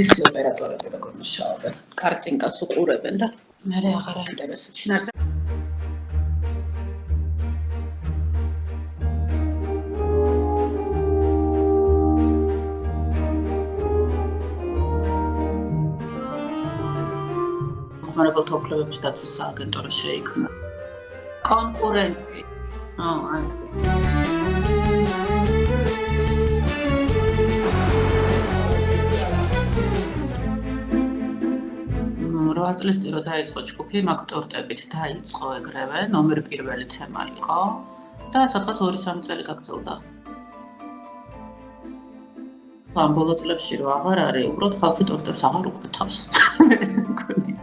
ვიცი ოპერატორები როგორ მუშაობენ. კარტინკას უყურებენ და მე აღარ აინტერესებს. შინაარსი ხმარებელთა უფლებების დაცვის სააგენტო შეიქმნა. კონკურენცია. აი. 8 წლის წინ რო დაიწყო ჯგუფი, მაკტორტებით დაიწყო ეგრევე, ნომერი პირველი თემა იყო და სადღაც 2-3 წელი გაგრძელდა. ამ ბოლო წლებში რო აღარ არის, უბრალოდ ხალხი ტორტებს აღარ უკვეთავს. ეს მგონია.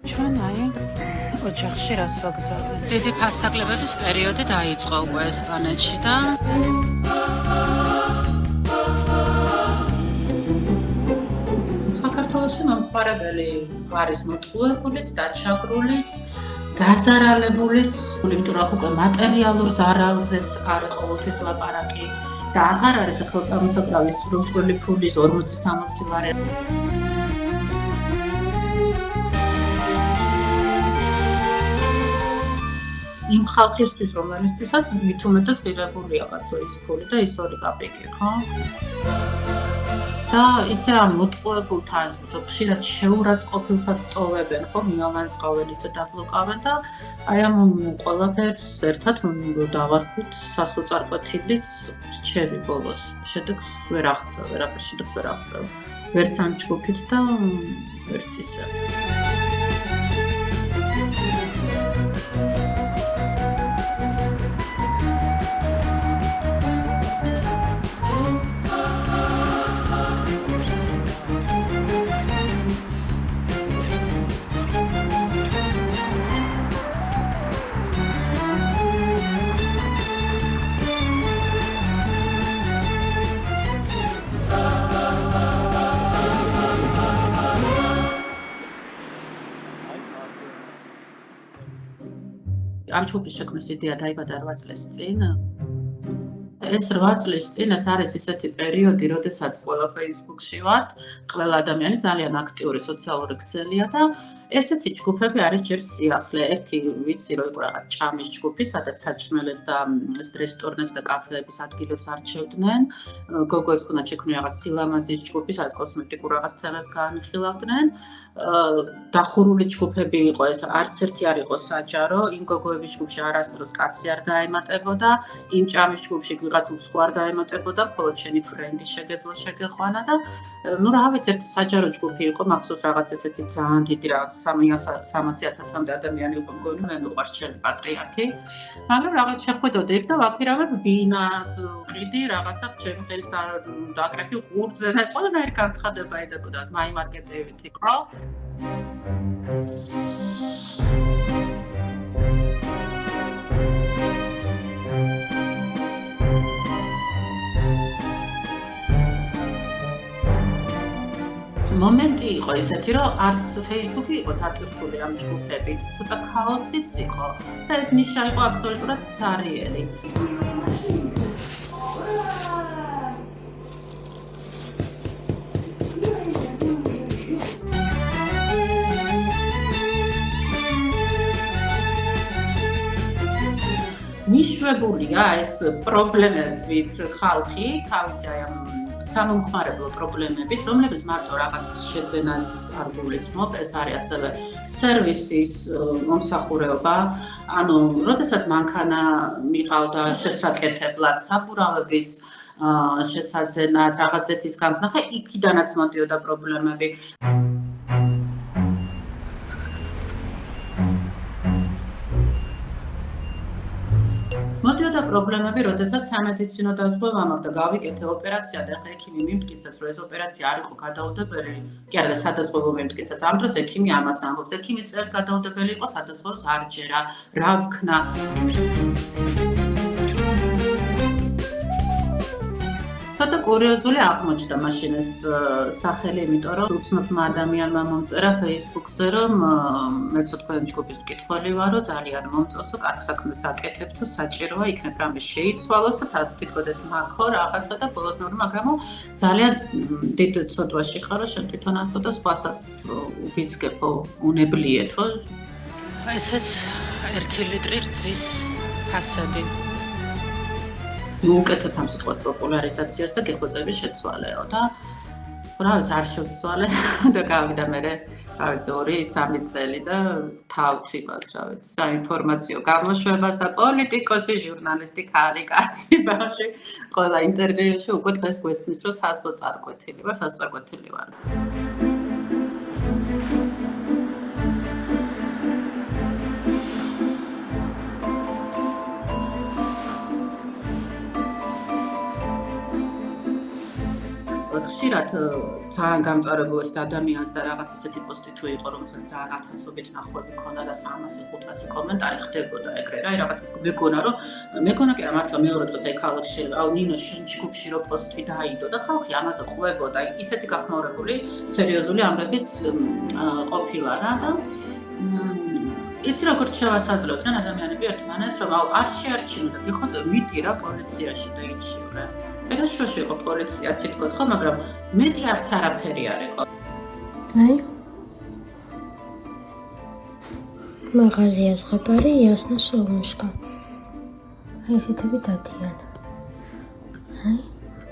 ჩვენ აი ოჯახში რას ვაგზავნეთ? დიდი ფასტაკლებების პერიოდი დაიწყო უკვე ესპანეთში და საქართველოში მომხმარებელი არის მოტყუებულიც, დაჩაგრულიც, გაზარალებულიც, იმიტომ რომ უკვე მატერიალურ ზარალზეც არ ყოველთვის ლაპარაკი და აღარ არის სახელწამოსაკრავის სრულწლოვანი ფულის 40-60 ლარი. იმ ხალხისთვის, რომელისთვისაც მით უმეტეს ღირებულია კაცო ის ფული და ის 2 კაპიკი, ხო? და იცი რა მოტყუებულთან ხშირად შეურაცხყოფილსაც ტოვებენ, ხო, მილანს ყაველისა დაბლოკავენ და აი ამ ყველაფერს ერთად დავარქვით სასოწარკვეთილიც რჩევი ბოლოს. შედეგს ვერ აღწევ, ვერაფერ შედეგს ვერ აღწევ. ვერც ამ ჯგუფით და ვერც ისე. ამ ჯგუფის შექმნის იდეა დაიბადა 8 წლის წინ. ეს 8 წლის წინ ეს არის ისეთი პერიოდი, როდესაც ყველა Facebook-ში ვართ, ყველა ადამიანი ძალიან აქტიური სოციალური ქსელია და ესეთი ჯგუფები არის ჯერ სიახლე. ერთი ვიცი რომ იყო რაღაც ჭამის ჯგუფი, სადაც საჭმელებს და რესტორნებს და კაფეების ადგილებს არჩევდნენ. გოგოებს ქონდათ შექმნილი რაღაც სილამაზის ჯგუფი, სადაც კოსმეტიკურ რაღაც თემებს განხილავდნენ. დახურული ჯგუფები იყო ეს, არც ერთი არ იყო საჯარო. იმ გოგოების ჯგუფში არასდროს კაცი არ დაემატებოდა, იმ ჭამის ჯგუფში ვიღაც სხვა არ დაემატებოდა, მხოლოდ შენი ფრენდის შეგეძლო შეგეხვანა და ნუ რა ვიცი, ერთი საჯარო ჯგუფი იყო, მახსოვს რაღაც ესეთი ძალიან დიდი რაღაც 300,000-მდე ადამიანი იყო მგონი, მე მიყვარს ჩემი პატრიარქი. მაგრამ რაღაც შეხვედოდი იქ და ვაქირავებ ბინას, ყიდი რაღაცა ჩემი ხელით დააკრეფი ყურძე და ყველანაირი განცხადება ედებოდა, მაიმარკეტებით იყო. მომენტი იყო ისეთი, რომ არც Facebook-ი იყო დატვირთული ამ ჯგუფებით, ცოტა ქაოსიც იყო და ეს ნიშა იყო აბსოლუტურად ცარიელი. ნიშნებულია ეს პრობლემებით ხალხი, თავისი აი ამ სამომხმარებლო პრობლემებით, რომლებიც მარტო რაღაც შეძენას არ გულისხმობ, ეს არის ასევე სერვისის მომსახურება. ანუ, როდესაც მანქანა მიყავდა შესაკეთებლად, საბურავების შესაძენად, რაღაცეთის გამხნახა, იქიდანაც მოდიოდა პრობლემები. მოდიოდა პრობლემები, როდესაც სამედიცინო დაზღვევა მაქვს და გავიკეთე ოპერაცია და ახლა ექიმი მიმტკიცებს, რომ ეს ოპერაცია არ იყო გადაუდებელი, კი არა, სადაზღვევო მიმტკიცებს. ამ დროს ექიმი ამას ამბობს. ექიმი წერს გადაუდებელი იყო, სადაზღვევოს არ ჯერა, რა ვქნა. ცოტა კურიოზული აღმოჩნდა მაშინ ეს სახელი, იმიტომ რომ უცნობმა ადამიანმა მომწერა Facebook-ზე, რომ მეც თქვენ ჯგუფის მკითხველი ვარო, ძალიან მომწონსო, კარგ საქმეს აკეთებ თუ საჭიროა იქნებ რამე შეიცვალოს და თითქოს ეს მაქო რაღაცა და ბოლოს ნორმა, მაგრამ ძალიან დიდ ცოტვაში ხარო, შენ თვითონაც ცოტა სხვასაც ვიძგებო, უნებლიეთო. ესეც 1 ლიტრი რძის ფასები. მოვუკეთებ ამ სიტყვას პოპულარიზაციას და გეხვეწების შეცვალეო და რა ვიცი არ შევცვალე და გავიდა მე რა ვიცი 2-3 წელი და თავთივად რა ვიცი საინფორმაციო გამოშვებას და პოლიტიკოსი ჟურნალისტი ქალი კაცი ბავშვი ყველა ინტერვიუში უკვე დღეს გვესმის რომ სასოწარკვეთილი ვარ ხშირად ძალიან გამწარებულს ადამიანს და რაღაც ისეთი პოსტი თუ იყო, რომელსაც ძალიან ათასობით ნახვები ქონდა და 300-500 კომენტარი ხდებოდა ეგრე რა, რაღაც მეგონა კი არა მართლა მეორე დღეს აი ქალაქში შეიძლება, აუ ნინო შენ ჯგუფში რო პოსტი დაიდო და ხალხი ამაზე ყვებოდა, ისეთი გახმაურებული, სერიოზული ამბებიც ყოფილა რა და იცი როგორც შევასაძლოდნენ ადამიანები ერთმანეთს, რომ აუ არ შეარჩინოთ, გიხოწე მიდი რა პოლიციაში და იჩივრე. ერაშოში იყო პოლიცია თითქოს ხო, მაგრამ მეტი არც არაფერი არ იყო. აი. მაღაზია ზღაპარი იასნა სოლნუშკა. აი ესეთები დადიან.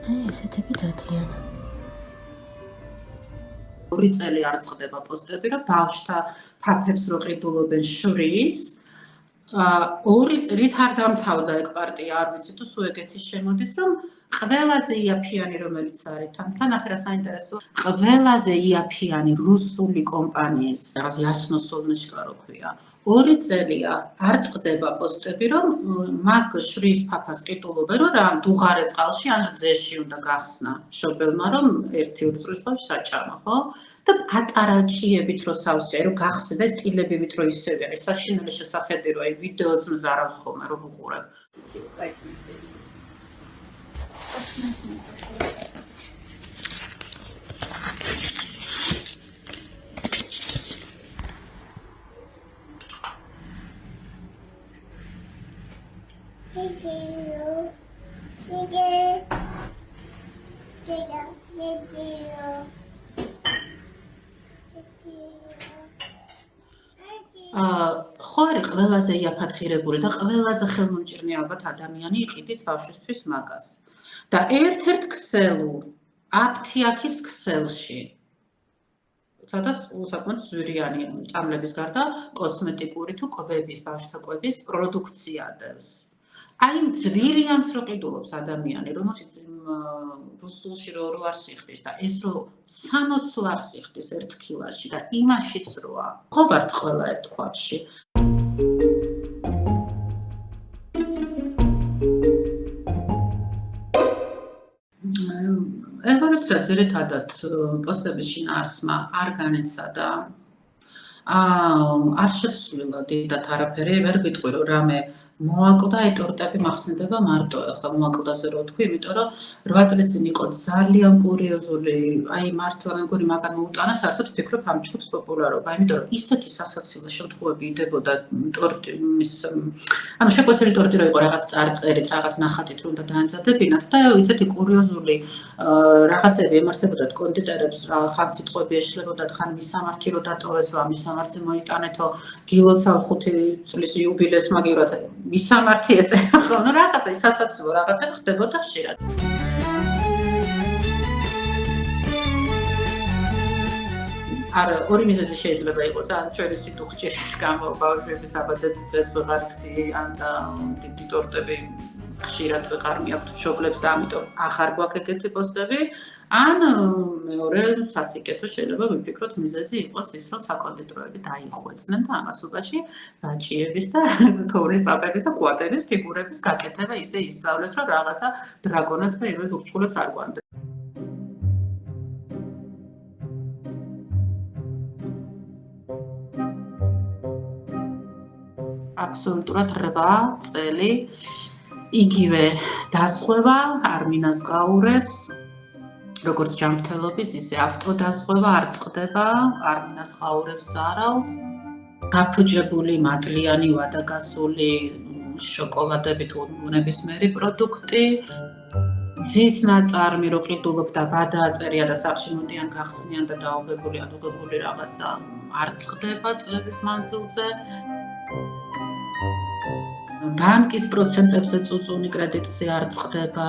აი ესეთები დადიან. 2 წელი არ წყდება პოსტები, რომ ბავშვთა ფაფებს რო ყიდულობენ შვრიის. 2 წელით არ დამთავრდა ეგ პარტია, არ ვიცი თუ სულ ეგეთი შემოდის, რომ ყველაზე იაფიანი რომელიც არის თან ახლა რა საინტერესოა ყველაზე იაფიანი რუსული კომპანიის რაღაც იასნო სოლნუშკა რო ქვია 2 წელია არ წყდება პოსტები რომ მაგ შრის ფაფას ყიდულობენ რომ რა დუღარე წყალში ან რძეში უნდა გახსნა მშობელმა რომ 1-2 წლის ბავშვი საჭამა ხო და პატარა ჩიებით რო სავსეა რომ გახსნა და სტილებივით რო ისევე არის საშინელი შესახედი რომ აი ვიდეოც მზარავს ხოლმე რომ უყურებ ხო არის ყველაზე იაფად ღირებული და ყველაზე ხელმომჭირნე ალბათ ადამიანი იყიდის ბავშვისთვის მაგას. და ერთ-ერთ ქსელურ აფთიაქის ქსელში სადაც საკმაოდ ზვირიანი წამლების გარდა კოსმეტიკური თუ კვების ბავშვთა კვების პროდუქცია დევს. აი ზვირიანს რო ყიდულობს ადამიანი, რომელშიც რუსულში რო 2 ლარს იხდის და ეს რო 60 ლარს იხდის 1 კილოში და იმაშიც როა. ხო ვართ ყველა ერთ ქვაბში. ევოლუცია ძირითადად პოსტების შინაარსმა არ განიცადა. არ შესრულა დიდად არაფერი, ვერ ვიტყვი რომ რამე მოაკლდა ტორტები მახსენდება მარტო ახლა მოაკლდაზე რო თქვი, იმიტომ რომ 8 წლის წინ იყო ძალიან კურიოზული, აი მართლა მე მგონი მაგან მოუტანა საერთოდ ვფიქრობ ამ ჯგუფს პოპულარობა, იმიტომ რომ ისეთი სასაცილო შემთხვევები იდებოდა ტორტი მის ანუ შეკვეთილი ტორტი რო იყო რაღაც წარწერით, რაღაც ნახატით რომ უნდა დაანცადებინათ და ისეთი კურიოზული რაღაცები ემართებოდათ კონდიტერებს, ხან სიტყვები ეშლებოდათ, ხან მისამართი რო დატოვეს, რომ მისამართზე მოიტანეთო გილოცავ 5 წლის იუბილეს მაგივრად მისამართი ეწერა ხოლმე რაღაცა სასაცილო რაღაცა ხდებოდა ხშირად. არა, 2 მიზეზი შეიძლება იყოს, ან ჩვენი სიტუხჭირის გამო ბავშვების დაბადების დღეს ვეღარ ხდი, ან დიდი ტორტები ხშირად ვეღარ მიაქვთ მშობლებს და ამიტომ აღარ გვაქვს ეგეთი პოსტები. ან მეორე სასიკეთო შეიძლება ვიფიქროთ მიზეზი იყოს ის, რომ საკონდიტროები დაიხვეწნენ და ამასობაში ბაჭიების და თოვლის პაპების და კვატების ფიგურების გაკეთება ისე ისწავლეს, რომ რაღაცა დრაკონებს და იმას ურჩხულებს არ გვანდნენ. აბსოლუტურად 8 წელი იგივე დასხვევა არმინას ყაურებს როგორც ჯანმრთელობის, ისე ავტოდასხვევა არ წყდება, არმინას ყაურებს ზარალს. გაფუჭებული, მატლიანი, ვადაგასული შოკოლადებით ნებისმიერი პროდუქტი. ძის ნაწარმი, რო ყიდულობდა, გადააწერია და სახში მოდიან გახსნიან და დაობებული, ადუღებული რაღაცა არ წყდება წლების მანძილზე. ბანკის პროცენტებზე წუწუნი კრედიტზე არ წყდება.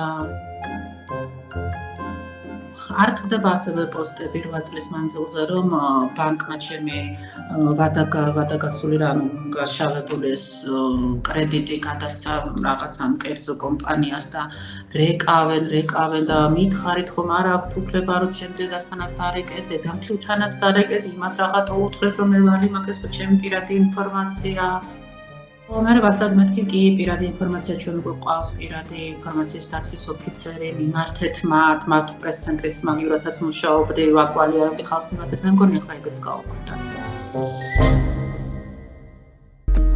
არ წყდება ასევე პოსტები 8 წლის მანძილზე, რომ ბანკმა ჩემი ვადაგასული რამე გაშავებული ეს კრედიტი გადასცა რაღაცა კერძო კომპანიას და რეკავენ და მითხარით ხომ არ აქვთ უფლება რომ შემდეგასთანაც დარეკეს, დედამთილთანაც დარეკეს, იმას რაღაცა უთხრეს რომ მე ვალი მაგას ჩემი პირადი ინფორმაცია. მერე ვასად მეთქი კი პირადი ინფორმაცია ჩვენ უკვე ყავს პირადი ინფორმაციის დაცვის ოფიცერი მიმართეთ მათ პრეს-ცენტრის მაგივრათაც მუშაობდი ვაკვალიანებდი ხალხს მიმართეთ მე მგონი ახლა ეგეც გავუქმდა.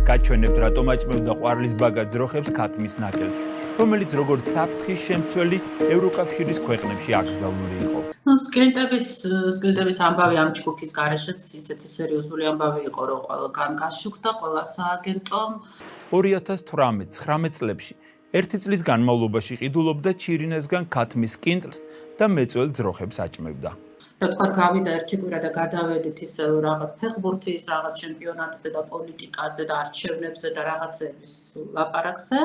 გაჩვენებთ რატომ აჭმევდა ყვარლის ბაგა ძროხებს ქათმის ნაკელს, რომელიც როგორც საფრთხის შემცველი ევროკავშირის ქვეყნებში აკრძალული იყო. სკილტების ამბავი ამ ჯგუფის გარეშეც ისეთი სერიოზული ამბავი იყო, რომ ყველგან გაშუქდა ყველა სააგენტომ. 2018-19 წლებში ერთი წლის განმავლობაში ყიდულობდა ჩირინესგან ქათმის კინტლს და მეწველ ძროხებს აჭმევდა. და თქვა გავიდა ერთი კვირა და გადავედით ის რაღაც ფეხბურთის რაღაც ჩემპიონატზე და პოლიტიკაზე და არჩევნებზე და რაღაცების ლაპარაკზე.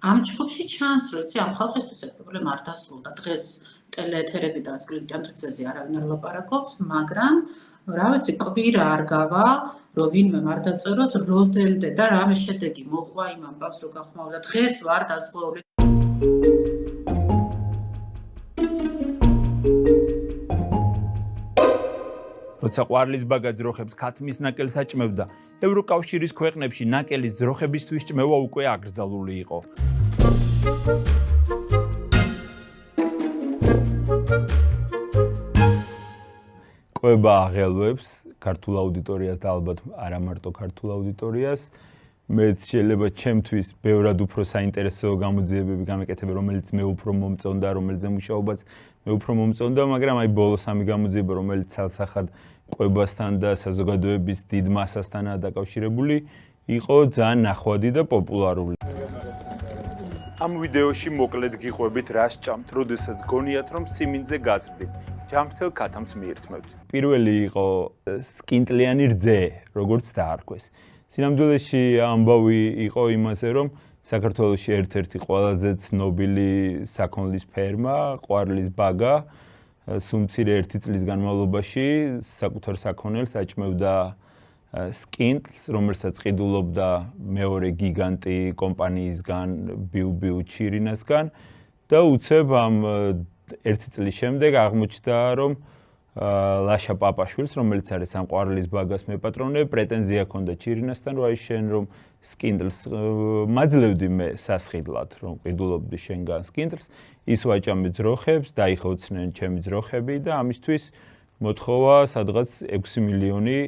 ამ ჯგუფში ჩანს, რომ იცი, ამ ხალხისთვის ეს პრობლემა არ დასრულდა. დღეს ტელეეთერებიდან სკრინტანტრცეზე არავინ არ ლაპარაკობს, მაგრამ რა ვიცი, კვირა არ გავა, რომ ვინმე არ დაწეროს როდემდე და რამე შედეგი მოყვა იმ ამბავს, რომ გახმაურდა. დღეს ვარ დაზღვეული. როცა ყვარლის ბაგა ძროხებს ქათმის ნაკელს აჭმევდა, ევროკავშირის ქვეყნებში ნაკელის ძროხებისთვის ჭმევა უკვე აკრძალული იყო. ყვება აღელვებს ქართულ აუდიტორიას და ალბათ არა მარტო ქართულ აუდიტორიას. მეც შეიძლება ჩემთვის ბევრად უფრო საინტერესო გამოძიებები გამეკეთება, რომელიც მე უფრო მომწონდა, რომელზე მუშაობაც მე უფრო მომწონდა, მაგრამ აი ბოლოს ამი გამოძიება, რომელიც ცალსახად ყვებასთან და საზოგადოების დიდ მასასთანაა დაკავშირებული, იყო ძალიან ნახვადი და პოპულარული. ამ ვიდეოში მოკლედ გიყვებით რა სჭამთ, როდესაც გონიათ რომ სიმინძე გაწვდით. ჯანმრთელ ქათამს მიირთმევთ. პირველი იყო სკინტლიანი რძე, როგორც დაარქვეს. სინამდვილეში ამბავი იყო იმაზე, რომ საქართველოში ერთ-ერთი ყველაზე ცნობილი საქონლის ფერმა, ყვარლის ბაგა, სუმცირე 1 წლის განმავლობაში საკუთარ საქონელს აჭმევდა სკინტლს, რომელსაც ყიდულობდა მეორე გიგანტი კომპანიისგან, ბიუ ჩირინასგან და უცებ ამ 1 წლის შემდეგ აღმოჩნდა, რომ ლაშა პაპაშვილს, რომელიც არის ამ ყვარლის ბაგას მეპატრონე, პრეტენზია ჰქონდა ჩირინასთან, რომ აი შენ რომ სკინტლს მაძლევდი მე სასხიდლად, რომ ყიდულობდი შენგან სკინტლს, ის ვაჭამე ძროხებს, დაიხოცნენ ჩემი ძროხები და ამისთვის მოთხოვა სადღაც 6 მილიონი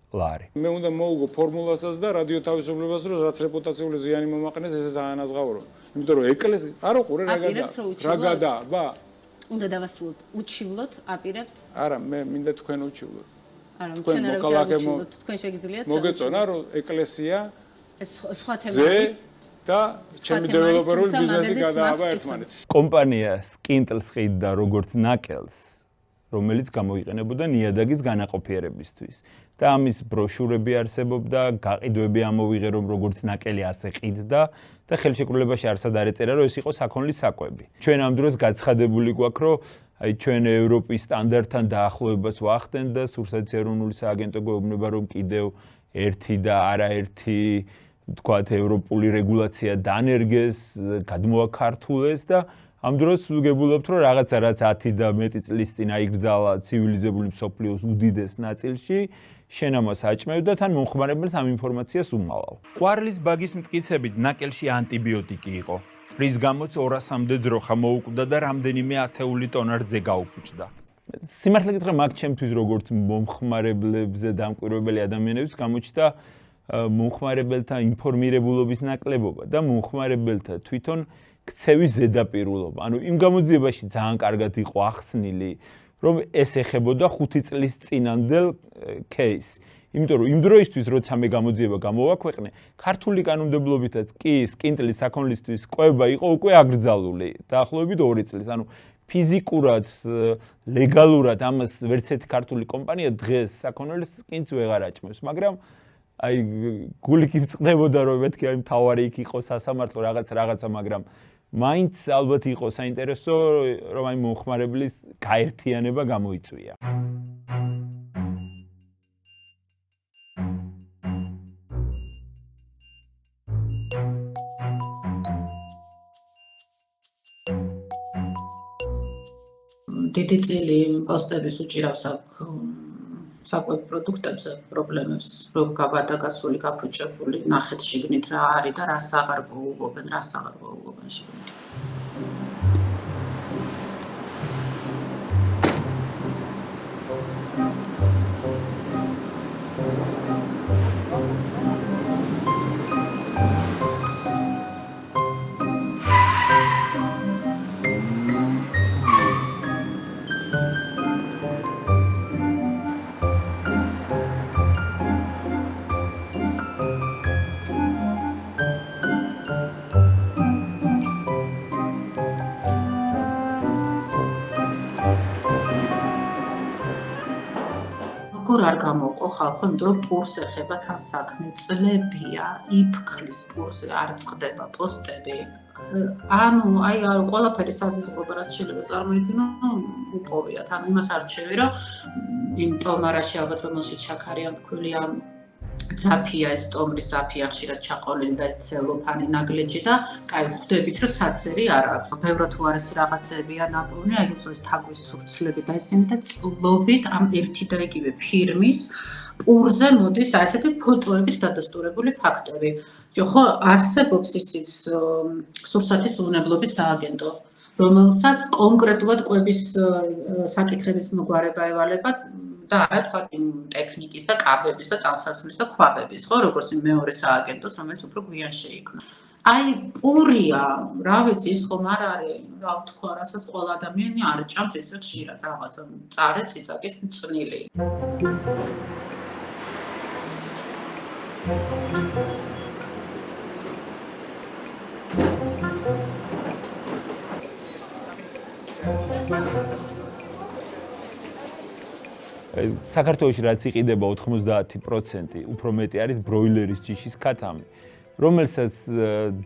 ლარი. მე უნდა მოუგო ფორმულასაც და რადიო თავისუფლებას, რომ რაც რეპუტაციული ზიანი მომაყენეს, ესე საანაზღაურო. იმიტომ რომ ეკლესია არ უყურე რაგადა, ბა უნდა დავასრულოთ. უჩივლოთ, აპირებთ? არა, მე მინდა თქვენ უჩივლოთ. არა, ჩვენ არ ვუჩივლოთ, თქვენ შეგიძლიათ. მოგეწონა, რომ ეკლესია ეს სხვა თემა არის და ჩემი დეველოპერული ბიზნესი გადააბა ერთმანეთს. კომპანია სკინტლს ყიდდა როგორც ნაკელს, რომელიც გამოიყენებოდა ნიადაგის განაყოფიერებისთვის. და ამის ბროშურები არსებობდა, გაყიდვები ამოვიღე, რომ როგორც ნაკელი ასე ყიდდა და ხელშეკრულებაში არსად არ ეწერა, რომ ეს იყო საქონლის საკვები. ჩვენ ამ დროს გაცხადებული გვაქვს, რომ აი ჩვენ ევროპის სტანდარტთან დაახლოებას ვახდენთ და სურსათის ეროვნული სააგენტო გვეუბნება, რომ კიდევ ერთი და არაერთი თქვათ ევროპული რეგულაცია დანერგეს, გადმოაქართულეს და ამ დროს ვგებულობთ, რომ რაღაცა რაც 10 და მეტი წლის წინ აიგრძალა ცივილიზებული მსოფლიოს უდიდეს ნაწილში, შენ ამას აჭმევ და თან მომხმარებელს ამ ინფორმაციას უმალავ. ყვარლის ბაგის მტკიცებით ნაკელში ანტიბიოტიკი იყო, რის გამოც 200-მდე ძროხა მოუკვდა და რამდენიმე 10 ტონა რძე გაუფუჭდა. სიმართლე გითხრა, მაგ ჩემთვის როგორც მომხმარებლებზე დამკვირვებელი ადამიანებს გამოჩნდა მომხმარებელთა ინფორმირებულობის ნაკლებობა და მომხმარებელთა თვითონ ქცევის ზედაპირულობა. ანუ იმ გამოძიებაში ძალიან კარგად იყო ახსნილი, რომ ეს ეხებოდა 5 წლის წინანდელ кейსს. იმიტომ რომ იმ დროისთვის, როცა მე გამოძიება გამოვაქვეყნე, ქართული კანონმდებლობითაც კი სკინტლის საქონლისთვის კვება იყო უკვე აკრძალული, დაახლოებით 2 წლის. ანუ ფიზიკურად, ლეგალურად ამას ვერც ერთი ქართული კომპანია დღეს საქონლის სკინტს ვეღარ აჭმევს, მაგრამ აი გული გიმწყდებოდა რომ მეთქი აი მთავარი იქ იყო სასამართლო რაღაცა, მაგრამ მაინც ალბათ იყო საინტერესო რომ აი მომხმარებლის გაერთიანება გამოიწვია. დიდი წილი პოსტების უჭირავს საკვებ პროდუქტებზე პრობლემებს, რომ გაბადაგასული, გაფუჭებული, ნახეთ შიგნით რა არის და რას აღარ მოუღობენ შიგნით. არ გამოყო ხალხო, იმიტომ რომ პურს ეხება თან საქმე, წლებია, იფქლის პურზე არ წყდება პოსტები. ანუ აი ყველაფერი საზიზღობა რაც შეიძლება წარმოიდგინო, უპოვია. თან იმას არჩევი, რომ იმ ტომარაში ალბათ რომელშიც შაქარია მქვილია, ძაფია, ეს ტომრის ძაფია ხშირად ჩაყოლილი და ეს ცელოფანი ნაგლეჯი და კაი ხვდებით რომ საცერი არ აქვს. ბევრად უარესი რაღაცებია ნაპოვნი, აი ეს თაგვის სურცლები და ისინი და წლობით ამ ერთი და იგივე ფირმის პურზე მოდის აი ესეთი ფოტოებით დადასტურებული ფაქტები. ხო არსებობს ისიც სურსათის უვნებლობის სააგენტო, რომელსაც კონკრეტულად კვების საკითხების მოგვარება ევალება და არა თქვა ტექნიკის და კაბების და ტანსაცმლის და ქვაბების, ხო, როგორც მეორე სააგენტოს, რომელიც უფრო გვიან შეიქმნა. აი პურია, რა ვიცი, ის ხომ არ არის, რა ვთქვა, რასაც ყველა ადამიანი არ ჭამს ისე ხშირად რაღაცა წარე ციცაკის წნილი. საქართველოში რაც იყიდება 90% უფრო მეტი არის ბროილერის ჯიშის ქათამი, რომელსაც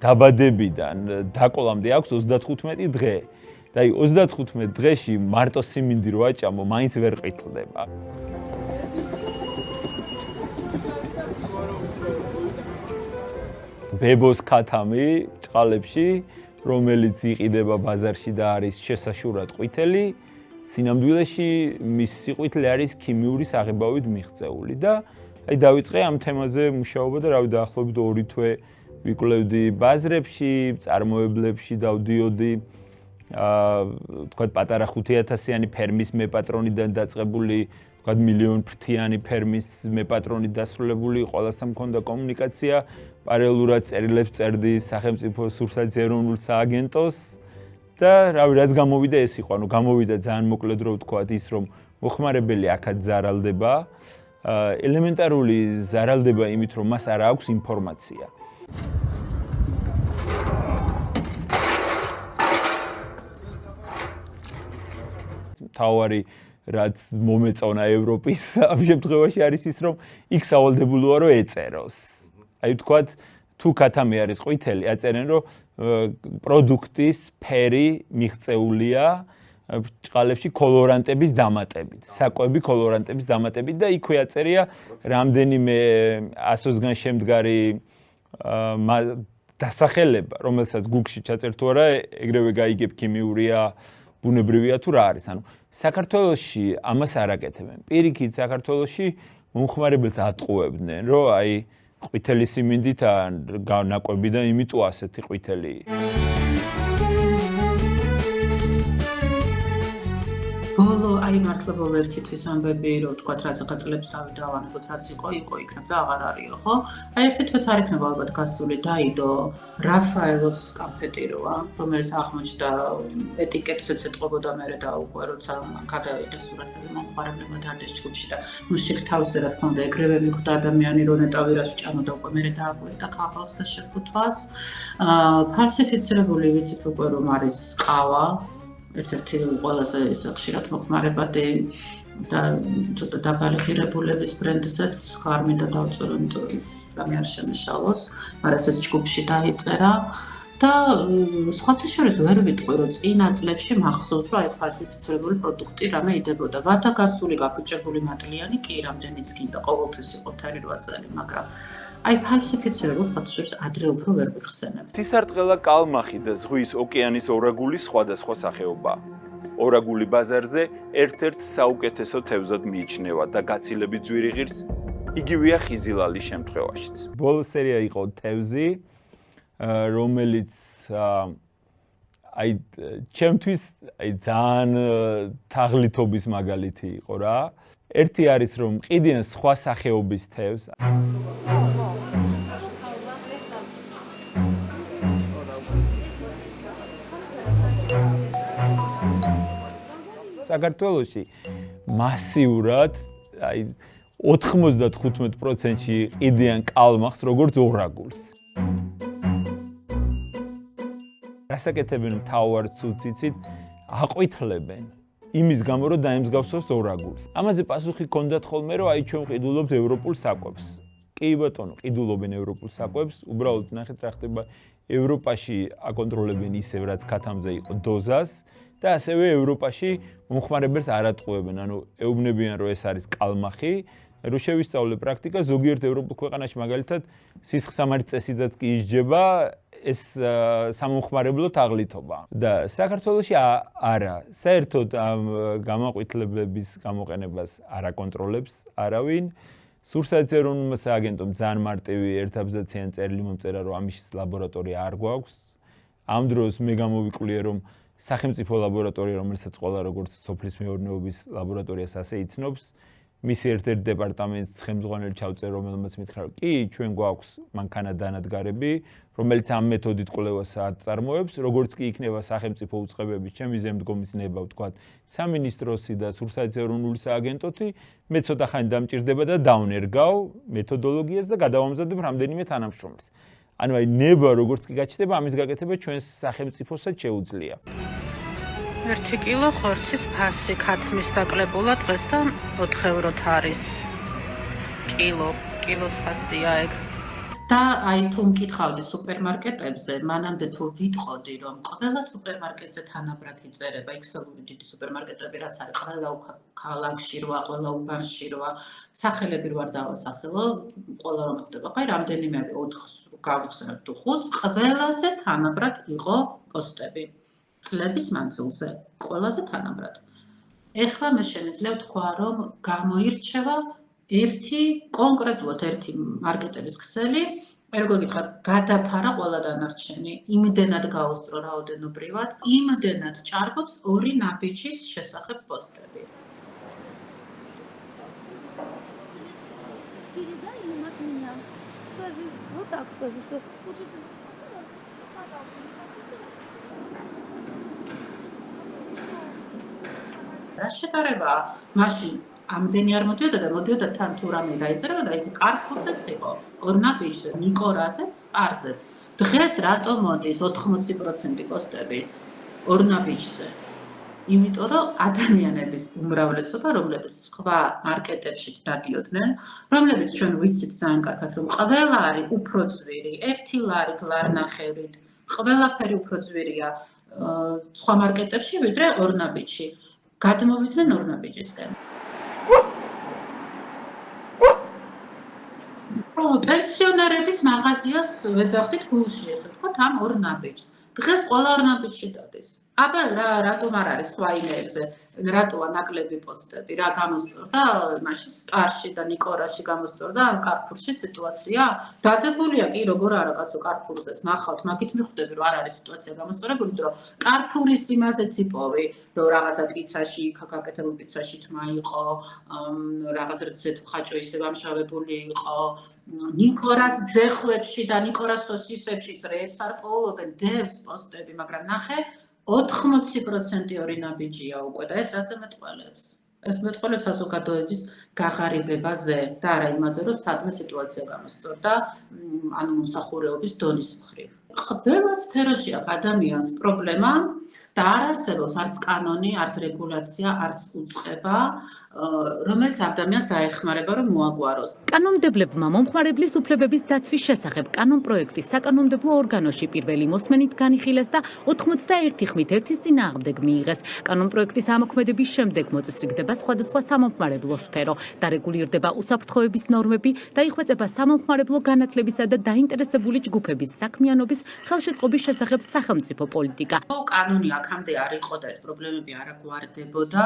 დაბადებიდან დაკოლამდე აქვს 35 დღე. და აი 35 დღეში მარტო სიმინდი რო აჭამო, მაინც ვერ ყითლდება. ბებოს ქათამი ჭყალებში, რომელიც იყიდება ბაზარში და არის შესაშურად ყვითელი, სინამდვილეში მის სიყვითლე არის ქიმიური საღებავით მიღწეული და აი დავიწყე ამ თემაზე მუშაობა და რავი დაახლოებით 2 თვე ვიკვლევდი ბაზრებში, წარმოებლებში დავდიოდი თქვა პატარა 5000-იანი ფერმის მეპატრონიდან დაწყებული თქვა მილიონ ფრთიანი ფერმის მეპატრონით დასრულებული ყველასთან მქონდა კომუნიკაცია, პარალელურად წერილებს წერდი სახელმწიფო სურსათის ეროვნულ სააგენტოს და რავი რაც გამოვიდა ეს იყო, ანუ გამოვიდა ძალიან მოკლედ რო ვთქვათ ის რომ მოხმარებელი აქაც ზარალდება, ელემენტარული ზარალდება იმით რომ მას არ აქვს ინფორმაცია. თავარი რაც მომეწონა ევროპის ამ შემთხვევაში არის ის რომ იქ სავალდებულოა რომ ეწეროს. აი ვთქვათ თუ ქათამი არის ყვითელი, აწერენ რომ პროდუქტის ფერი მიღწეულია ჭყალებში კოლორანტების დამატებით, საკვები კოლორანტების დამატებით და იქვე აწერია რამდენიმე 100-დან შემდგარი დასახელება, რომელსაც Google-ში ჩაწერთ თუ არა, ეგრევე გაიგებ ქიმიურია, ბუნებრივია თუ რა არის. ანუ საქართველოში ამას არ აკეთებენ. პირიქით საქართველოში მომხმარებელს ატყუებდნენ, რომ აი ყვითელი სიმინდით ნაკვები და იმიტომ ასეთი ყვითელი. ბოლო აი მართლა ბოლო ერთი თვის ამბები რომ თქვა რაღაცა წლებს თავი დავანებოთ რაც იყო იქნებ და აღარ არისო ხო აი ერთი თვეც არ იქნება ალბათ გასული დაიდო რაფაელოს კამფეტი როა რომელიც აღმოჩნდა ეტიკეტსაც ეთყობოდა მერე და უკვე როცა გადავიდა სურათები მომხმარებლებმა დადეს ჯგუფში და მუსიკ თავზე რა თქმა უნდა ეგრევე მიხვდა ადამიანი რომ ნეტავირას ჭამოდა უკვე მერე დააკვირდა ქაღალდს და შეფუთვას ფალსიფიცირებული ვიცით უკვე რომ არის ყავა ერთ-ერთი ყველაზე ხშირად მოხმარებადი და ცოტა დაბალი ღირებულების ბრენდსაც ხარ მინდა დავწერო, იმიტომ რომ რამე არ შემეშალოს, მაგრამ ეს ჯგუფში დაიწერა და სხვათა შორის ვერ ვიტყვი, რომ წინა წლებში მახსოვს, რომ ეს ფალსიფიცირებული პროდუქტი რამე იდებოდა. ვადა გასული გაფუჭებული მატლიანი კი რამდენიც გინდა ყოველთვის იყო 8 წელი, მაგრამ აი ფალსიფიცირებულს სხვათა შორის ადრე უფრო ვერ ვიხსენებ. ცისარტყელა კალმახი და ზღვის ოკეანის ორაგული სხვადასხვა სახეობა. ორაგული ბაზარზე ერთ-ერთ საუკეთესო თევზად მიიჩნევა და გაცილებით ძვირი ღირს იგივეა ხიზილალის შემთხვევაშიც. ბოლო სერია იყო თევზი, რომელიც აი ჩემთვის აი ძალიან თაღლითობის მაგალითი იყო რა. ერთი არის რომ ყიდიან სხვა სახეობის თევზს. საქართველოში მასიურად აი 95%-ში ყიდიან კალმახს როგორც ორაგულს. რასაკეთებენ მთავარ ცუციცით აყვითლებენ იმის გამო რომ დაემსგავსოს ორაგულს. ამაზე პასუხი ჰქონდათ ხოლმე რომ აი ჩვენ ყიდულობთ ევროპულ საკვებს. კი ბატონო, ყიდულობენ ევროპულ საკვებს, უბრალოდ ნახეთ რა ხდება ევროპაში აკონტროლებენ ისევ რაც ქათამზე იყო დოზას და ასევე ევროპაში მომხმარებელს არ ატყუებენ, ანუ ეუბნებიან რომ ეს არის კალმახი, რო შევისწავლე პრაქტიკა ზოგიერთ ევროპულ ქვეყანაში მაგალითად სისხლსამარის წესიდაც კი ისჯება ეს სამომხმარებლო თაღლითობა და საქართველოში არა, საერთოდ ამ გამაყვითლებების გამოყენებას არ აკონტროლებს არავინ. სურსათიეროვნულმა სააგენტომ ძალიან მარტივი ერთაბზაციან წერილი მომწერა, რომ ამის ლაბორატორია არ გვაქვს. ამ დროს მე გამოვიკვლიე, რომ სახელმწიფო ლაბორატორია, რომელსაც ყველა როგორც სოფლის მეურნეობის ლაბორატორიას ასე იცნობს, მისი ერთ-ერთი დეპარტამენტის ხელმძღვანელი ჩავწერე, რომელმაც მითხრა, რომ კი, ჩვენ გვაქვს მანქანა-დანადგარები, რომელიც ამ მეთოდით კვლევას აწარმოებს, როგორც კი იქნება სახელმწიფო უწყებების ჩემი ზემდგომის ნება, ვთქვათ, სამინისტროსი და სურსათიეროვნული სააგენტოთი, მე ცოტა ხანი დამჭირდება და დავნერგავ მეთოდოლოგიას და გადავამზადებ რამდენიმე თანამშრომელს. ანუ აი ნება როგორც კი გაჩნდება, ამის გაკეთება ჩვენს სახელმწიფოსაც შეუძლია. 1 კილო ხორცის ფასი ქათმის დაკლებულა დღეს და 4 ევროთ არის. კილოს ფასია ეგ. და აი თუ მკითხავდი სუპერმარკეტებზე, მანამდე თუ ვიტყოდი, რომ ყველა სუპერმარკეტზე თანაბრად იწერება, ექსელური დიდი სუპერმარკეტები რაც არის, ყველა ქალაქში როა, ყველა უბანში როა, სახელები რო არ დავასახელო, ყველა რომ ხდება, აი რამდენიმე 4 გავიხსენებ თუ 5, ყველაზე თანაბრად იყო პოსტები. წლების მანძილზე, ყველაზე თანაბრად. ეხლა მე შემიძლია ვთქვა, რომ გამოირჩევა ერთი კონკრეტულად ერთი მარკეტების ქსელი, როგორ გითხრათ, გადაფარა ყველა დანარჩენი, იმდენად გაუსწრო რაოდენობრივად, იმდენად ჭარბობს 2 ნაბიჯის შესახებ პოსტები. რა შედარება მაშინ ამდენი არ მოდიოდა და მოდიოდა თან თუ რამე დაიწერება და იქ კარპოსაც იყო ორნაბიჯზე, ნიკორაზეც, სპარზეც. დღეს რატომ მოდის 80% პოსტების ორნაბიჯზე? იმიტომ რომ ადამიანების უმრავლესობა, რომლებიც სხვა მარკეტებშიც დადიოდნენ, რომლებიც ჩვენ ვიცით ძალიან კარგად, რომ ყველა არის უფრო ძვირი, 1 ლარით, ლარნახევრით, ყველაფერი უფრო ძვირია სხვა მარკეტებში, ვიდრე ორნაბიჯში. გადმოვიდნენ ორნაბიჯისკენ. პენსიონერების მაღაზიას ვეძახდით გულში, ესე ვთქვათ, ამ ორ ნაბიჯს. დღეს ყველა ორ ნაბიჯში დადის. აბა რატომ არ არის სხვა იმეებზე? რატოა ნაკლები პოსტები? რა გამოსწორდა მაშინ სტარში და ნიკორაში გამოსწორდა ამ კარფურში სიტუაცია? დადებულია კი როგორ არა კაცო კარფურზეც ნახავთ, მაგით მიხვდები რომ არ არის სიტუაცია გამოსწორებული, რომ კარფურის იმაზეც იპოვი, რომ რაღაცა პიცაში, გაკეთებულ პიცაში თმა იყო, რაღაც რეცეპტ ხაჭო ისე ამშავებული იყო. ნიკორას ძეხვებში და ნიკორას სოსისებში წრეებს არ პოულობენ დევს პოსტები, მაგრამ ნახე 80% ორი ნაბიჯია უკვე და ეს რაზე მეტყველებს? ეს მეტყველებს საზოგადოების გაღარიბებაზე და არა იმაზე, რომ სადმე სიტუაცია გამოსწორდა, ანუ მსახურეობის დონის მხრივ. ყველა სფეროში აქვს ადამიანს პრობლემა და არ არსებობს არც კანონი, არც რეგულაცია, არც უწყება, რომელიც ადამიანს დაეხმარება, რომ მოაგვაროს. კანონმდებლებმა მომხმარებლის უფლებების დაცვის შესახებ კანონპროექტის საკანონმდებლო ორგანოში პირველი მოსმენით განიხილეს და 91-1-ის წინააღმდეგ მიიღეს. კანონპროექტის ამოქმედების შემდეგ მოწესრიგდება სხვადასხვა სამომხმარებლო სფერო, დარეგულირდება უსაფრთხოების ნორმები, დაიხვეწება სამომხმარებლო განათლებისა და დაინტერესებული ჯგუფების საქმიანობის ხელშეწყობის შესახებ სახელმწიფო პოლიტიკა. კანონი აქამდე არ იყო და ეს პრობლემები არ აგვარდებოდა.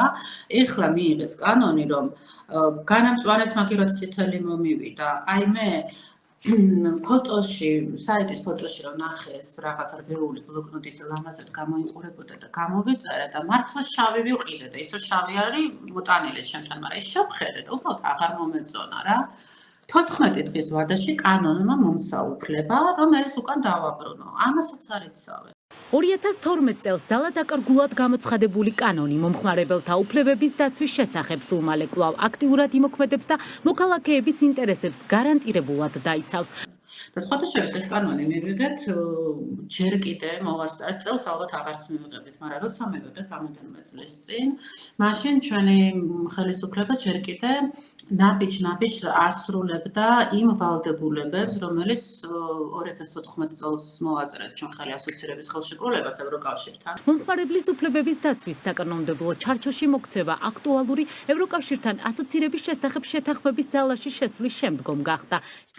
ეხლა მიიღეს კანონი, რომ განამწვანეს მაგირად წითელი მომივიდა. აი მე ფოტოში, საიტის ფოტოში რომ ნახეს რაღაც რბეული ბლოკნოტის ლამაზად გამოიყურებოდა და გამოვიწერე და მართლა შავი ვიყიდე და ისო შავი არის მოტანილი ჩემთან, მაგრამ ის შევხედე და უბრალოდ აღარ მომეწონა რა. 14 დღის ვადაში კანონმა მომცა უფლება, რომ ეს უკან დავაბრუნო. ამასაც არ იცავენ. 2012 წელს ძალადაკარგულად გამოცხადებული კანონი მომხმარებელთა უფლებების დაცვის შესახებ სულ მალე კვლავ აქტიურად იმოქმედებს და მოქალაქეების ინტერესებს გარანტირებულად დაიცავს. და სხვათა შორის ეს კანონი მივიღეთ ჯერ კიდე მოვასწარეთ წელს ალბათ აღარც მივიღებით, მაგრამ როცა მივიღეთ რამდენიმე წლის წინ, მაშინ ჩვენი ხელისუფლება ჯერ კიდე ნაბიჯ ასრულებდა იმ ვალდებულებებს, რომელიც 2014 წელს მოაწერეს ჩვენ ხელი ასოცირების ხელშეკრულებას ევროკავშირთან. მომხმარებლის უფლებების დაცვის საკანონმდებლო ჩარჩოში მოქცევა აქტუალური ევროკავშირთან ასოცირების შესახებ შეთანხმების ძალაში შესვლის შემდგომ გახდა.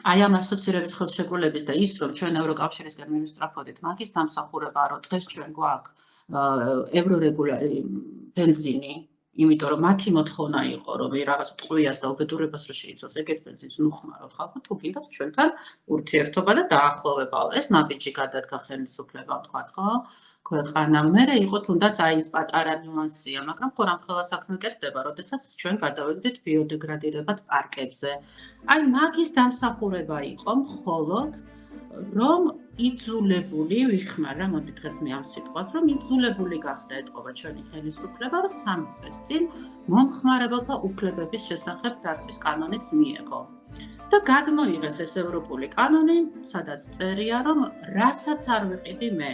აი ამ ასოცირების ხელშეკრულების და ის რომ ჩვენ ევროკავშირისგან მივისწრაფოდით მაგის დამსახურება, რომ დღეს ჩვენ გვაქვს ევრორეგულარი ბენზინი, იმიტომ რომ მათი მოთხოვნა იყო, რომ რაღაც ტყვიას და უბედურებას რო შეიცვალოს ეგეთ ბენზინს ნუხმაროთ ხალხო, თუ გინდათ ჩვენთან ურთიერთობა და დაახლოვება. ეს ნაბიჯი გადადგა ხელისუფლებამ, თქვა ხო? ქვეყანამ მერე იყო თუნდაც აი ეს პატარა ნიუანსია, მაგრამ ხო რამხელა საქმე კეთდება, როდესაც ჩვენ გადავედით ბიოდეგრადირებად პარკებზე. აი მაგის დამსახურება იყო მხოლოდ რომ იძულებული ვიხმარა, მოდი დღეს მე ამ სიტყვას, რომ იძულებული გახდა ეთყობა ჩვენი ხელისუფლება, რომ 3 წლის წინ მომხმარებელთა უფლებების შესახებ დაცვის კანონიც მიეღო. და გადმოიღეს ეს ევროპული კანონი, სადაც წერია, რომ რასაც არ ვიყიდი მე,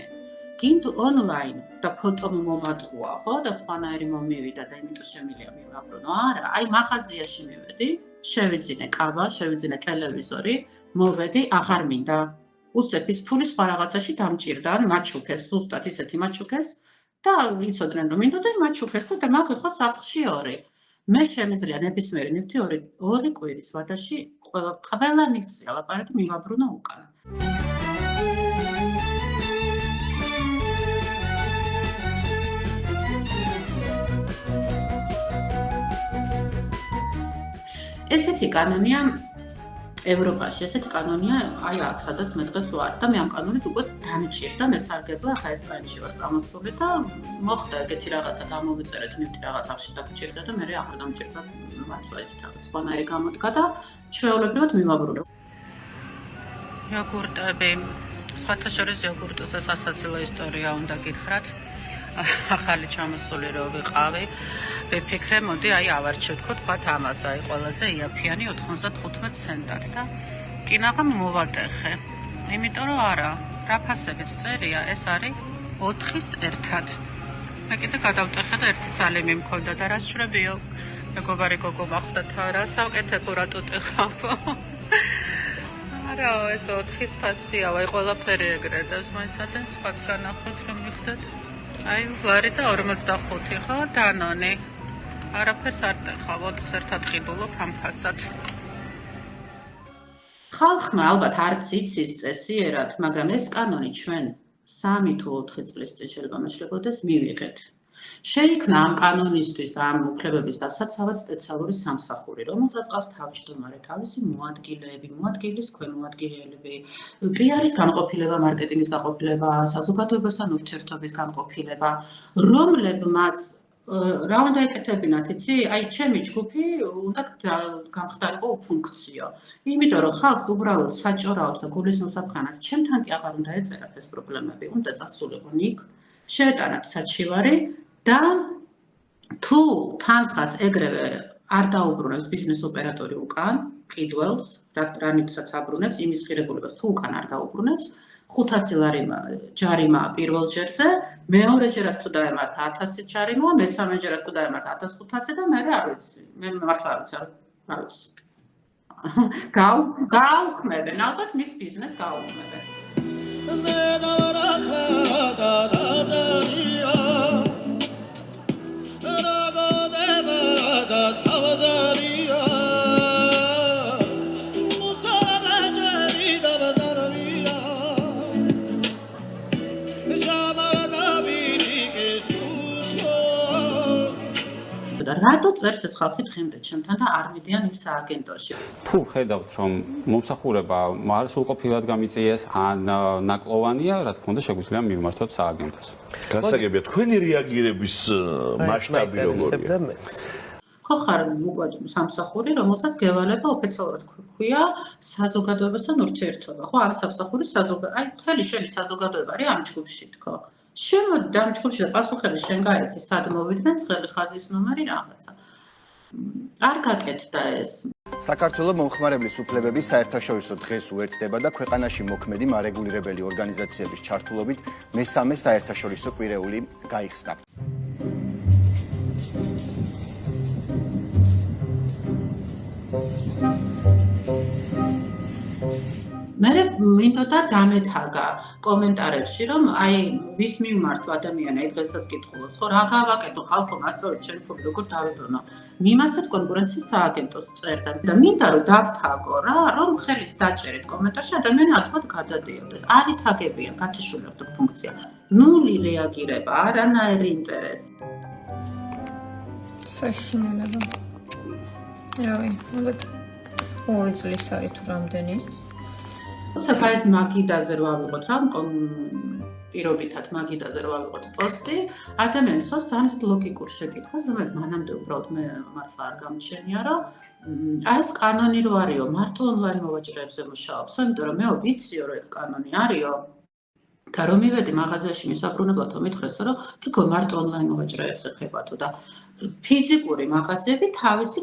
გინდ ონლაინ და ფოტომ მომატყუა, ხო, და სხვანაირი მომივიდა და იმიტომ შემიძლია მივაბრუნო. არა, აი მაღაზიაში მივედი, შევიძინე კავა, შევიძინე ტელევიზორი, მოვედი, აღარ მინდა. უსწრებ ის ფული სხვა რაღაცაში დამჭირდა, ან მაჩუქეს, ზუსტად ისეთი მაჩუქეს და იცოდნენ რომ მინდოდა მაჩუქეს და მაგ ხო სახლში 2. მე შემიძლია ნებისმიერი ნივთი 2 კვირის ვადაში ყველა ნივთზე ალაპარაკი მივაბრუნო უკან. ესეთი კანონია ევროპაში, ესეთი კანონია აი აქ, სადაც მე დღეს ვარ და მე ამ კანონით უკვე დამჭირდა მესარგებლე, ახლა ესპანეთში ვარ წამოსული და მოხდა ეგეთი რაღაცა გამოვიწერეთ, ნივთი რაღაც ახში დაგჭირდა და მე აღარ დამჭირდა, მართლა ეს რაღაც სხვანაირი გამოდგა და ჩვეულებრივად მივაბრუნე. იოგურტები, სხვათა შორის იოგურტის ეს ასაცილო ისტორია უნდა გითხრათ. ახალი ჩამოსული რო ვიყავი, ვიფიქრე, მოდი აი ავარჩევ თქვათ ამას, აი ყველაზე იაფიანი 95 ცენტად და კინაღა მოვატეხე. იმიტომ რომ არა, რა ფასებიც წერია, ეს არის 4-ის 1-ად. მე კიდე გადავტეხე და ერთი ძალე მიმქონდა და რას შრებიო? მეგობარი გოგო მახვდათ რა საკეთებო რატო ტეხავ? არა, ეს 4-ის ფასია, აი ყველაფერი ეგრედავს, მაინც ადენ სხვაც განახოთ რომ მიხდეთ. აი, ვარი და 45 ხო, დანონი. არაფერს არ ტეხავ, 4-ს ერთად ყიდულობ ამ ფასად. ხალხმა ალბათ არც იცის წესიერად, მაგრამ ეს კანონი ჩვენ 3 თუ 4 წლის წინ შეიძლება მეშლებოდეს მივიღეთ. შეიქმნა ამ კანონისთვის და ამ უფლებების დასაცავად სპეციალური სამსახური, რომელსაც ყავს თავმჯდომარე, თავისი მოადგილეები, მოადგილის ქვემოადგილეები, PR-ის განყოფილება, მარკეტინგის განყოფილება, საზოგადოებასთან ურთიერთობის განყოფილება, რომლებმაც რა უნდა ეკეთებინათ, იცი? აი, ჩემი ჯგუფი უნდა გამხდარიყო უფუნქციო. იმიტომ რომ ხალხს უბრალოდ საჭორაოდ და გულის მოსაფხანად ჩემთან კი აღარ უნდა ეწერათ ეს პრობლემები, უნდა წასულიყო იქ, შეეტანათ საჩივარი და თუ თანხას ეგრევე არ დაუბრუნებს ბიზნეს ოპერატორი უკან, კიდველს, რანიცაც აბრუნებს, იმის ღირებულებას თუ უკან არ დაუბრუნებს, 500 ლარი ჯარიმაა პირველ ჯერზე, მეორე ჯერაც თუ დაემართა 1000 ჯარიმაა, მესამე ჯერაც თუ დაემართა 1500 და მე არ ვიცი, მე მართლა არ ვიცი, რა ვიცი. გაუქმებენ, ალბათ მის ბიზნესს გაუქმებენ. რატო წერს ეს ხალხი დღემდე ჩემთან და არ მიდიან იმ სააგენტოში? თუ ხედავთ რომ მომსახურება სრულყოფილად გამიწიეს ან ნაკლოვანია, რა თქმა უნდა შეგვიძლია მივმართოთ სააგენტოს. გასაგებია თქვენი რეაგირების მასშტაბი როგორია? ხო ხარ უკვე სამსახური, რომელსაც გევალება ოფიციალურად ქვია საზოგადოებასთან ურთიერთობა. ხო, ამ სამსახურის აი მთელი შენი საზოგადოება არის ამ ჯგუფში თქო. შემოდი ამ ჯგუფში და პასუხები შენ გაეცი, სად მოვიდნენ, ცხელი ხაზის ნომერი რაღაცა. არ გაკეთდა ეს. საქართველოს მომხმარებლის უფლებების საერთაშორისო დღეს უერთდება და ქვეყანაში მოქმედი მარეგულირებელი ორგანიზაციების ჩართულობით მესამე საერთაშორისო კვირეული გაიხსნა. მე მინდოდა დამეთაგა კომენტარებში, რომ აი ვის მიმართვა ადამიანი აი დღესაც კითხულობს, ხო რა გავაკეთო ხალხო მასწავლეთ ჩემ ფული როგორ დავიბრუნო. მიმართოთ კონკურენციის სააგენტოს წერდა და მინდა რომ დავთაგო რა, რომ ხელის დაჭერით კომენტარში ადამიანი ათქოთ გადადიოდეს. არ ითაგებიან, გათიშული აქვს ფუნქცია. ნული რეაგირება, არანაირი ინტერესი. საშინელება. რავი, მოგეთ 2 წლის არის თუ რამდენი ის? საფაის მაგიდაზე რო ავიღოთ რა, პირობითად მაგიდაზე რო ავიღოთ პოსტი, ადამიანს ხო სანს ლოგიკურ შეკითხვას, რომელიც მანამდე უბრალოდ მე მართლა არ გამჩენია, რომ აი ეს კანონი რო არისო, მარტო ონლაინ მოვაჭრეებზე მუშაობსო, იმიტომ რომ მე ვიციო რომ ეს კანონი არისო. და რომ მივედი მაღაზიაში მისაბრუნებლად მითხრესო, რომ თქო მარტო ონლაინ მოვაჭრეებს ეხებათო და ფიზიკური მაღაზიები თავისი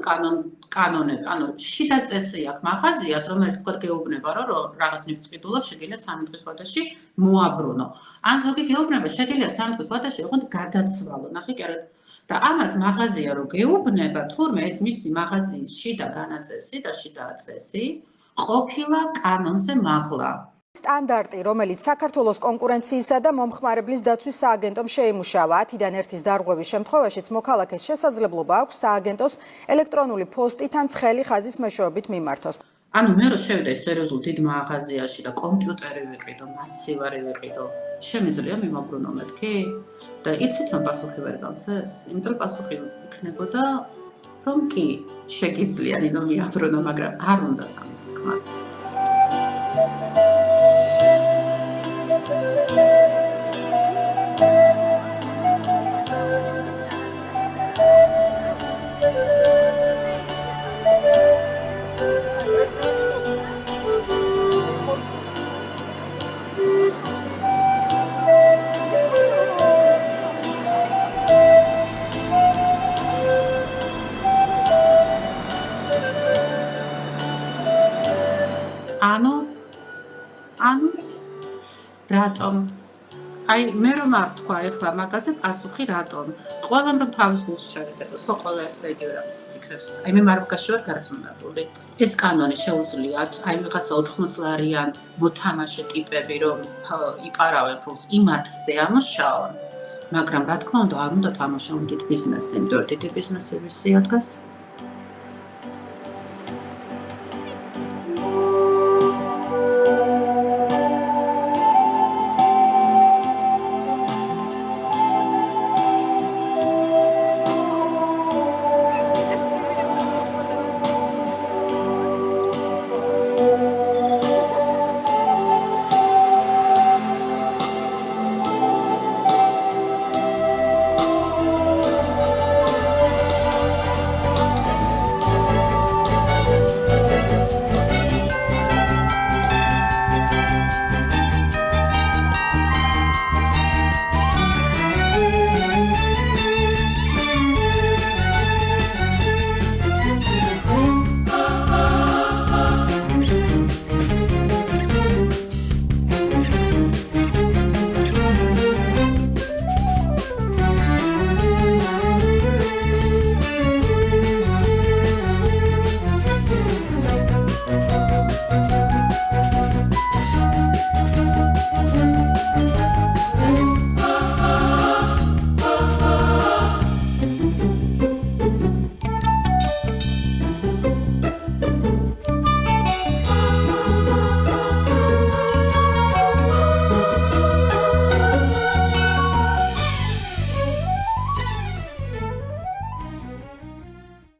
კანონები, ანუ შიდა წესი აქვს მაღაზიას, რომელიც თქვა გეუბნება, რომ რაღაც ნიფსყიდულას შეგიძლია 3 დღის ვადაში მოაბრუნო. ან ზოგი გეუბნება, შეგიძლია 3 დღის ვადაში ოღონდ გადაცვალო. ნახე კი არა. და ამას მაღაზია რო გეუბნება, თურმე ეს მისი მაღაზიის შიდა განაწესი და შიდა წესი ყოფილა კანონზე მაღლა. სტანდარტი, რომელიც საქართველოს კონკურენციისა და მომხმარებლის დაცვის სააგენტომ შეიმუშავა, 10-დან 1-ის დარღვევის შემთხვევაშიც მოქალაქეს შესაძლებლობა აქვს სააგენტოს ელექტრონული პოსტით ან ცხელი ხაზის მეშვეობით მიმართოს. ანუ მე რო შევიდე სერიოზულ დიდ მაღაზიაში და კომპიუტერი ვიყიდო, მაცივარი ვიყიდო, შემიძლია მიმოbrunო მეთქი? და იცით რომ პასუხი ვერ გავცეს? იმიტომ პასუხი იქნებოდა რომ კი, შეგიძლია ნინო მიაბრუნო, მაგრამ არ უნდა ამის თქმა. ანუ რატომ? აი მე რომ არ თქვა ეხლა მაგაზე პასუხი რატომ? ყველამ რომ თავის გულს შეერეთებს, ხო ყველა ეს იდეა რამის ფიქრებს. აი მე მარკაში ვარ გარსმუნებული. ეს კანონი შეუძლიათ, აი ვიღაცა 80 ლარიან მოთამაშე ტიპები რომ იპარავენ ფულს იმართზე ამოშაონ. მაგრამ რა თქმა უნდა არ უნდა თამაშონ დიდ ბიზნესს, იმიტომ რომ დიდი ბიზნესი ვისია დგას.